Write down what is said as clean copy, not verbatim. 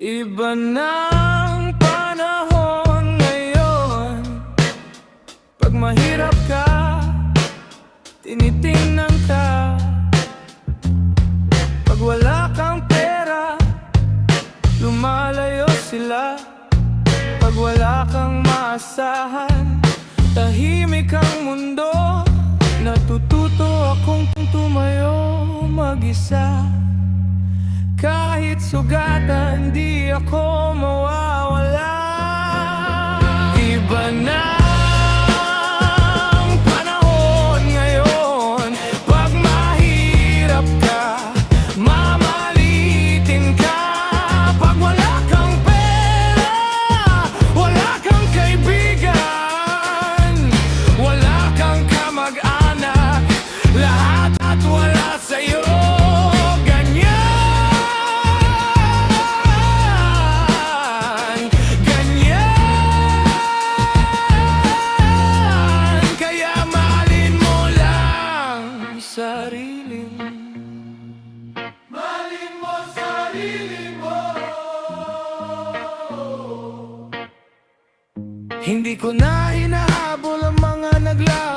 Iba ng panahon ngayon. Pag mahirap ka, tinitingnan ka. Pag wala kang pera, lumalayo sila. Pag wala kang maasahan, tahimik ang mundo. Natututo akong tumayo mag-isa. Kahit sugatan, di ako mawawala. Iba na ang panahon ngayon. Pag mahirap ka, mamalitin ka. Pag wala kang pera, wala kang kaibigan, wala kang kamag-anak, lahat at wala sa'yo. Mahalin mo sarili mo. Hindi ko na hinahabol ang mga naglaho.